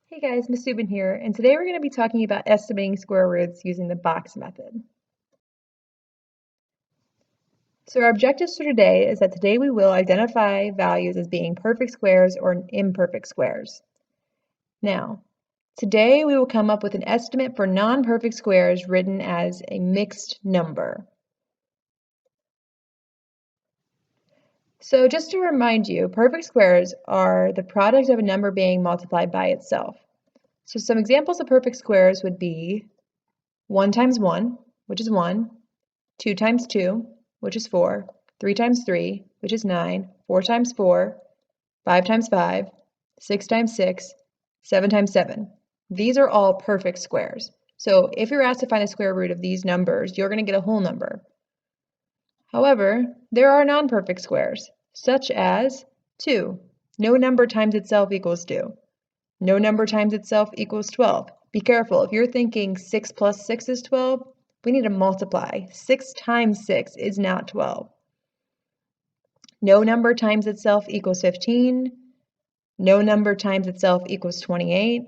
Hey guys, Ms. Subin here, and today we're going to be talking about estimating square roots using the box method. So our objectives for today is that today we will identify values as being perfect squares or imperfect squares. Now, today we will come up with an estimate for non-perfect squares written as a mixed number. So just to remind you, perfect squares are the product of a number being multiplied by itself. So some examples of perfect squares would be 1 times 1, which is 1, 2 times 2, which is 4, 3 times 3, which is 9, 4 times 4, 5 times 5, 6 times 6, 7 times 7. These are all perfect squares. So if you're asked to find the square root of these numbers, you're going to get a whole number. However, there are non-perfect squares, such as 2. No number times itself equals 2. No number times itself equals 12. Be careful, if you're thinking 6 plus 6 is 12, we need to multiply. 6 times 6 is not 12. No number times itself equals 15. No number times itself equals 28.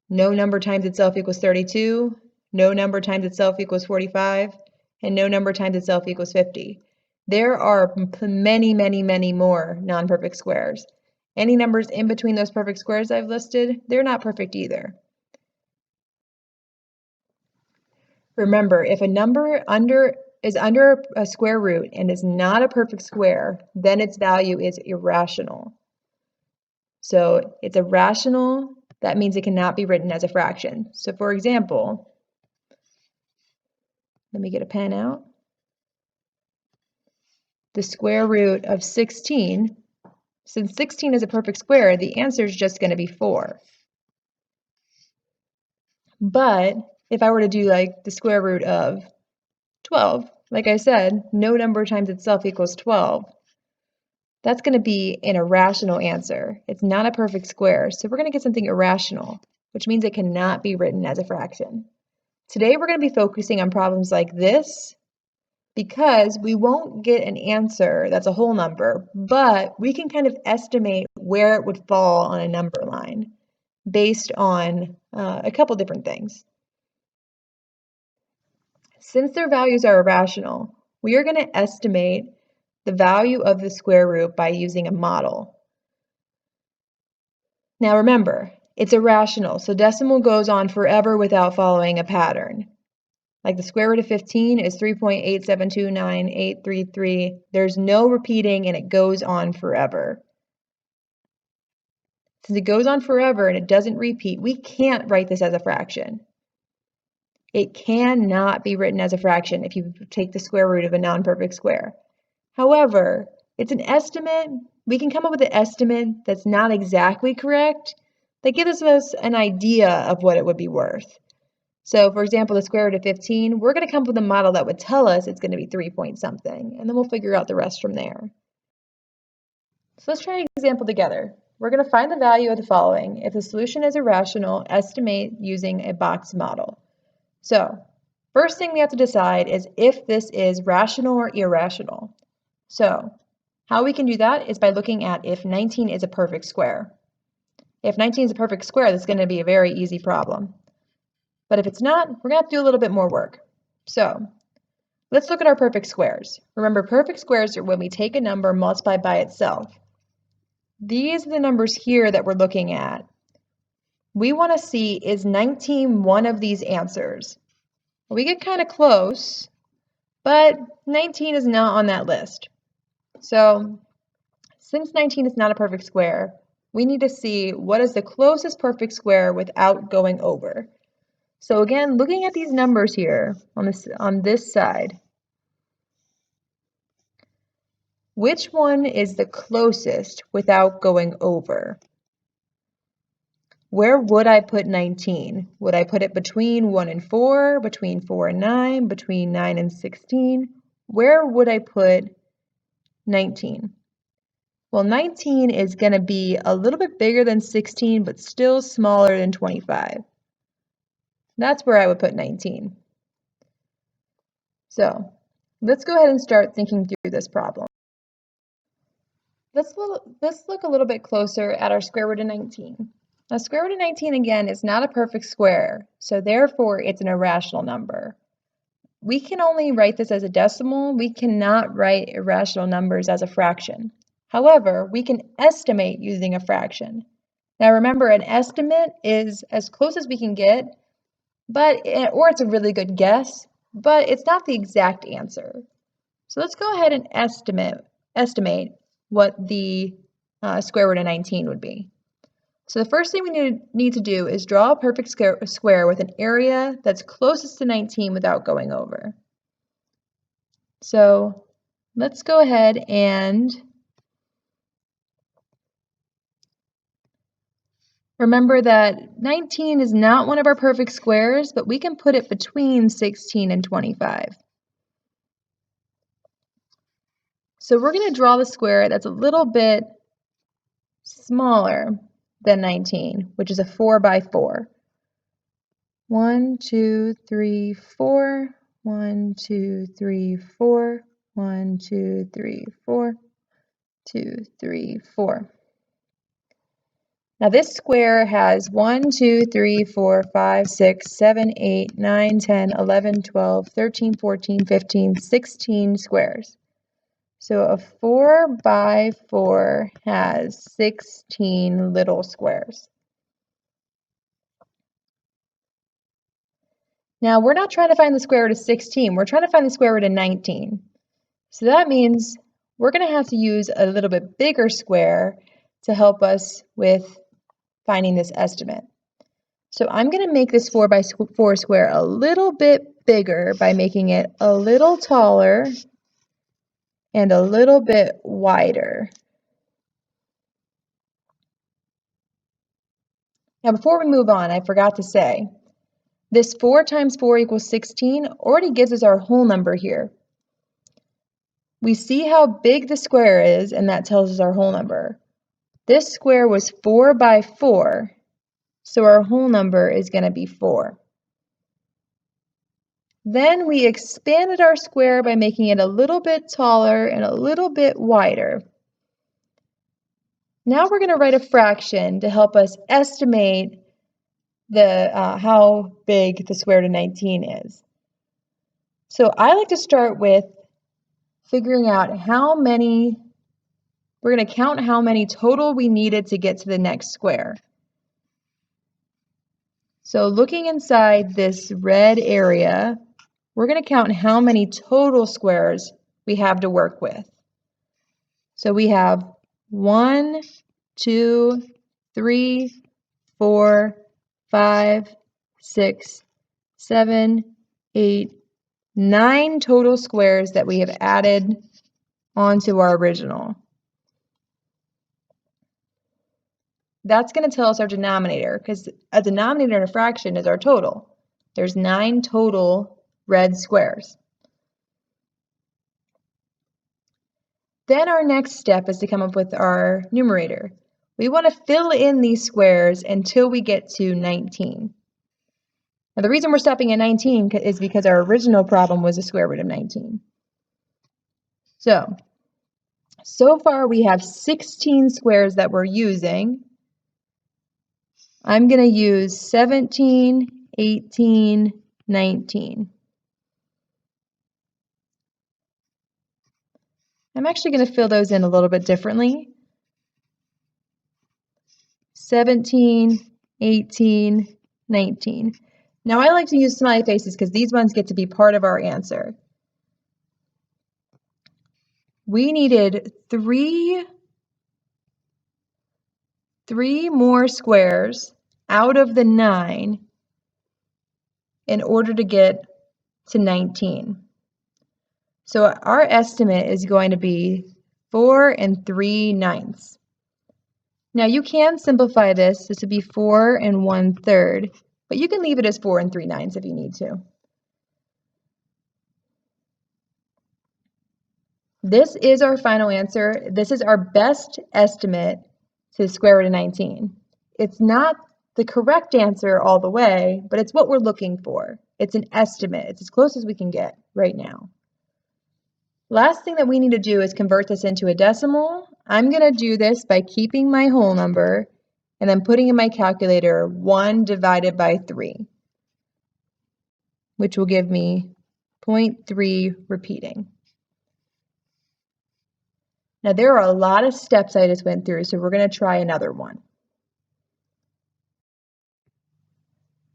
No number times itself equals 32. No number times itself equals 45. And no number times itself equals 50. There are many, many, many more non-perfect squares. Any numbers in between those perfect squares I've listed, they're not perfect either. Remember, if a number is under a square root and is not a perfect square, then its value is irrational. So it's irrational, that means it cannot be written as a fraction. So for example, let me get a pen out. The square root of 16, since 16 is a perfect square, the answer is just going to be 4. But if I were to do like the square root of 12, like I said, no number times itself equals 12. That's going to be an irrational answer. It's not a perfect square, so we're going to get something irrational, which means it cannot be written as a fraction. Today we're going to be focusing on problems like this because we won't get an answer that's a whole number, but we can kind of estimate where it would fall on a number line based on a couple different things. Since their values are irrational, we are going to estimate the value of the square root by using a model. Now remember, it's irrational, so decimal goes on forever without following a pattern. Like the square root of 15 is 3.87298833. There's no repeating and it goes on forever. Since it goes on forever and it doesn't repeat, we can't write this as a fraction. It cannot be written as a fraction if you take the square root of a non-perfect square. However, it's an estimate. We can come up with an estimate that's not exactly correct, that gives us an idea of what it would be worth. So for example, the square root of 15, we're going to come up with a model that would tell us it's going to be 3 point something, and then we'll figure out the rest from there. So let's try an example together. We're going to find the value of the following. If the solution is irrational, estimate using a box model. So first thing we have to decide is if this is rational or irrational. So how we can do that is by looking at if 19 is a perfect square. If 19 is a perfect square, that's going to be a very easy problem. But if it's not, we're going to have to do a little bit more work. So let's look at our perfect squares. Remember, perfect squares are when we take a number multiplied by itself. These are the numbers here that we're looking at. We want to see, is 19 one of these answers? Well, we get kind of close, but 19 is not on that list. So since 19 is not a perfect square, we need to see what is the closest perfect square without going over. So again, looking at these numbers here on this side, which one is the closest without going over? Where would I put 19? Would I put it between 1 and 4, between 4 and 9, between 9 and 16? Where would I put 19? Well, 19 is going to be a little bit bigger than 16, but still smaller than 25. That's where I would put 19. So let's go ahead and start thinking through this problem. Let's look a little bit closer at our square root of 19. Now, square root of 19, again, is not a perfect square, so therefore it's an irrational number. We can only write this as a decimal. We cannot write irrational numbers as a fraction. However, we can estimate using a fraction. Now remember, an estimate is as close as we can get, or it's a really good guess, but it's not the exact answer. So let's go ahead and estimate what the square root of 19 would be. So the first thing we need to do is draw a perfect square with an area that's closest to 19 without going over. So let's go ahead and remember that 19 is not one of our perfect squares, but we can put it between 16 and 25. So we're going to draw the square that's a little bit smaller than 19, which is a 4 by 4. 1, 2, 3, 4. 1, 2, 3, 4. 1, 2, 3, 4. 2, 3, 4. Now this square has 1, 2, 3, 4, 5, 6, 7, 8, 9, 10, 11, 12, 13, 14, 15, 16 squares. So a 4 by 4 has 16 little squares. Now we're not trying to find the square root of 16, we're trying to find the square root of 19. So that means we're going to have to use a little bit bigger square to help us with finding this estimate. So I'm going to make this 4 by 4 square a little bit bigger by making it a little taller and a little bit wider. Now before we move on, I forgot to say, this 4 times 4 equals 16 already gives us our whole number here. We see how big the square is, and that tells us our whole number. This square was 4 by 4, so our whole number is going to be 4. Then we expanded our square by making it a little bit taller and a little bit wider. Now we're going to write a fraction to help us estimate how big the square root of 19 is. So I like to start with figuring out we're going to count how many total we needed to get to the next square. So looking inside this red area, we're going to count how many total squares we have to work with. So we have 1, 2, 3, 4, 5, 6, 7, 8, 9 total squares that we have added onto our original. That's going to tell us our denominator, because a denominator in a fraction is our total. There's 9 total red squares. Then our next step is to come up with our numerator. We want to fill in these squares until we get to 19. Now the reason we're stopping at 19 is because our original problem was the square root of 19. So far we have 16 squares that we're using. I'm going to use 17, 18, 19. I'm actually going to fill those in a little bit differently. 17, 18, 19. Now I like to use smiley faces because these ones get to be part of our answer. We needed three more squares out of the 9 in order to get to 19. So our estimate is going to be 4 3/9. Now you can simplify this. This would be 4 1/3, but you can leave it as 4 3/9 if you need to. This is our final answer. This is our best estimate to the square root of 19. It's not the correct answer all the way, but it's what we're looking for. It's an estimate. It's as close as we can get right now. Last thing that we need to do is convert this into a decimal. I'm going to do this by keeping my whole number and then putting in my calculator 1 divided by 3, which will give me 0.3 repeating. Now there are a lot of steps I just went through, so we're going to try another one.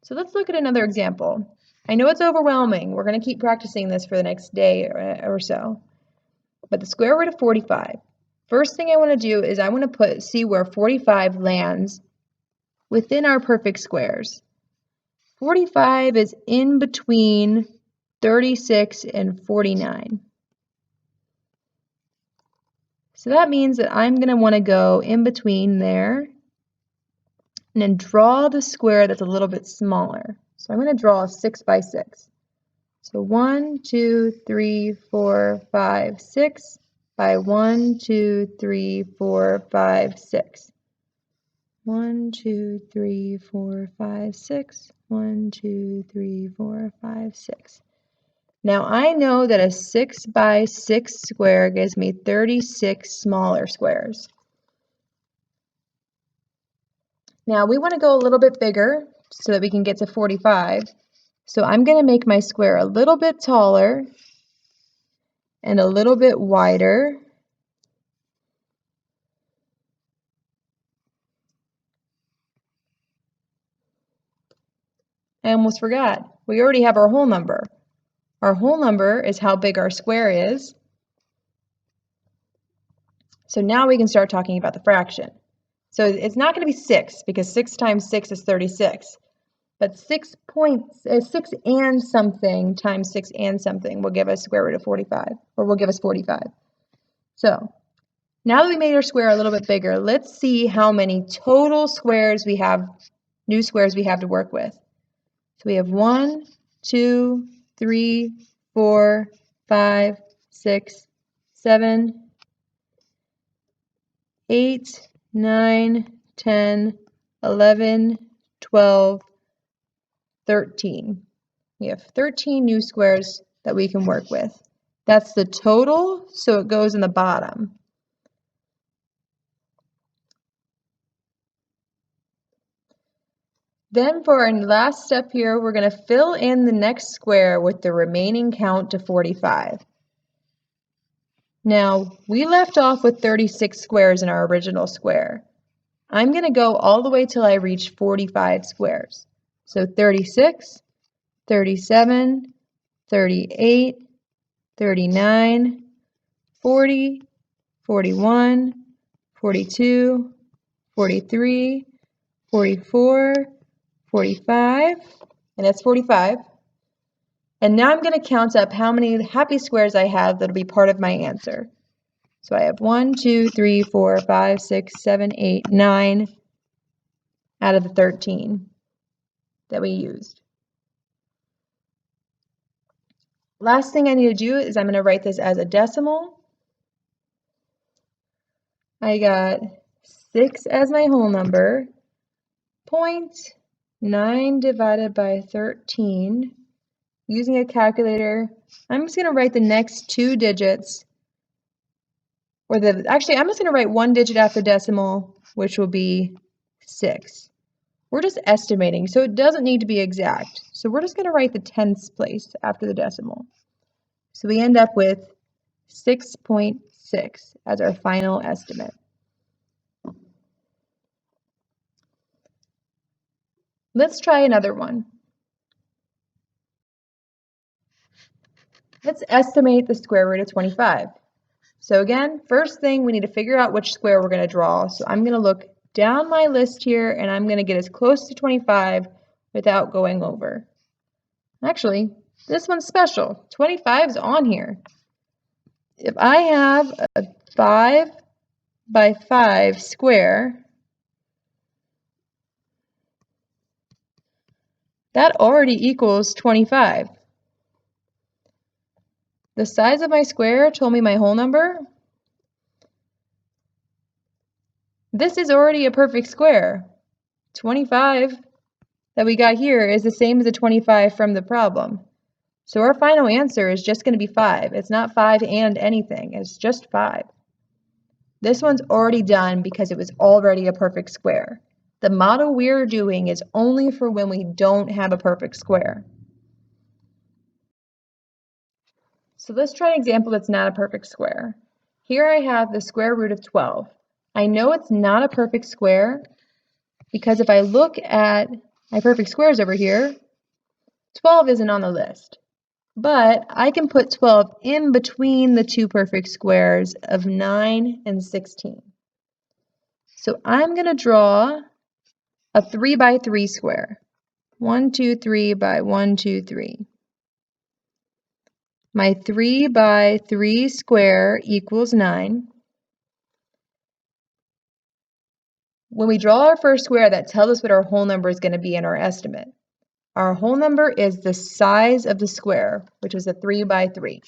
So let's look at another example. I know it's overwhelming. We're going to keep practicing this for the next day or so. But the square root of 45. First thing I want to do is I want to see where 45 lands within our perfect squares. 45 is in between 36 and 49. So that means that I'm going to want to go in between there and then draw the square that's a little bit smaller. So I'm going to draw a 6 by 6. So 1, 2, 3, 4, 5, 6 by 1, 2, 3, 4, 5, 6. 1, 2, 3, 4, 5, 6. 1, 2, 3, 4, 5, 6. Now I know that a 6 by 6 square gives me 36 smaller squares. Now we want to go a little bit bigger so that we can get to 45. So I'm going to make my square a little bit taller and a little bit wider. I almost forgot. We already have our whole number. Our whole number is how big our square is. So now we can start talking about the fraction. So it's not going to be 6 because 6 times 6 is 36. But 6 and something times 6 and something will give us square root of 45, or will give us 45. So now that we made our square a little bit bigger, let's see how many total squares we have, new squares we have to work with. So we have 1, 2, 3, 4, 5, 6, 7, 8, 9, 10, 11, 12, 13. We have 13 new squares that we can work with. That's the total, so it goes in the bottom. Then for our last step here, we're going to fill in the next square with the remaining count to 45. Now, we left off with 36 squares in our original square. I'm going to go all the way till I reach 45 squares. So 36, 37, 38, 39, 40, 41, 42, 43, 44, 45, and that's 45. And now I'm going to count up how many happy squares I have that'll be part of my answer. So I have 1, 2, 3, 4, 5, 6, 7, 8, 9 out of the 13 that we used. Last thing I need to do is I'm going to write this as a decimal. I got 6 as my whole number. 0.9 divided by 13. Using a calculator, I'm just going to write the next 2 digits. Actually, I'm just going to write 1 digit after decimal, which will be 6. We're just estimating, so it doesn't need to be exact. So we're just going to write the tens place after the decimal. So we end up with 6.6 as our final estimate. Let's try another one. Let's estimate the square root of 25. So again, first thing, we need to figure out which square we're going to draw. So I'm going to look down my list here, and I'm going to get as close to 25 without going over. Actually, this one's special. 25 is on here. If I have a 5 by 5 square, that already equals 25. The size of my square told me my whole number. This is already a perfect square. 25 that we got here is the same as the 25 from the problem. So our final answer is just going to be 5. It's not 5 and anything. It's just 5. This one's already done because it was already a perfect square. The model we're doing is only for when we don't have a perfect square. So let's try an example that's not a perfect square. Here I have the square root of 12. I know it's not a perfect square because if I look at my perfect squares over here, 12 isn't on the list. But I can put 12 in between the two perfect squares of 9 and 16. So I'm going to draw a 3 by 3 square. 1, 2, 3 by 1, 2, 3. My 3 by 3 square equals 9. When we draw our first square, that tells us what our whole number is going to be in our estimate. Our whole number is the size of the square, which is a 3 by 3.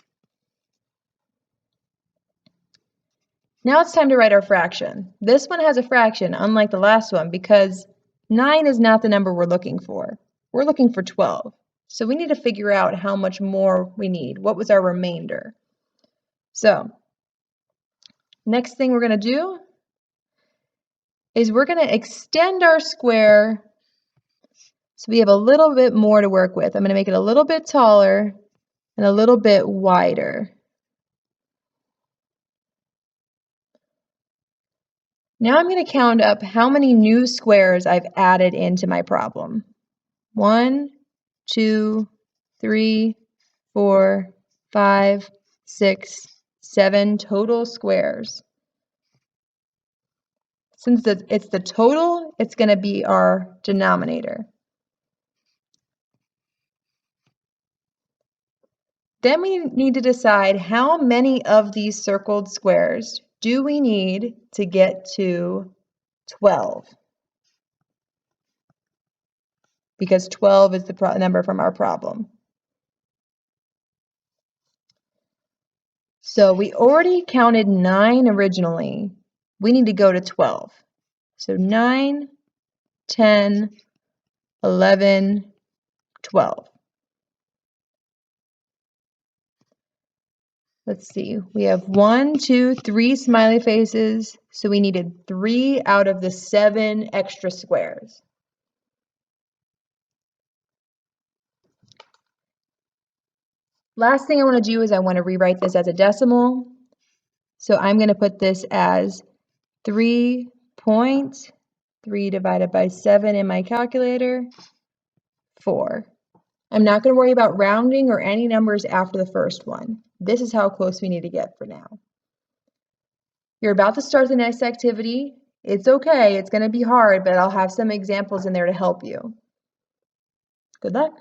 Now it's time to write our fraction. This one has a fraction, unlike the last one, because 9 is not the number we're looking for. We're looking for 12. So we need to figure out how much more we need. What was our remainder? So next thing we're going to do is we're going to extend our square so we have a little bit more to work with. I'm going to make it a little bit taller and a little bit wider. Now I'm going to count up how many new squares I've added into my problem. 1, 2, 3, 4, 5, 6, 7 total squares. Since it's the total, it's going to be our denominator. Then we need to decide how many of these circled squares do we need to get to 12? Because 12 is the number from our problem. So we already counted 9 originally. We need to go to 12. So 9, 10, 11, 12. Let's see, we have 1, 2, 3 smiley faces, so we needed 3 out of the 7 extra squares. Last thing I want to do is I want to rewrite this as a decimal. So I'm going to put this as 3.3 divided by 7 in my calculator, 4. I'm not going to worry about rounding or any numbers after the first one. This is how close we need to get for now. You're about to start the next activity. It's okay, it's going to be hard, but I'll have some examples in there to help you. Good luck.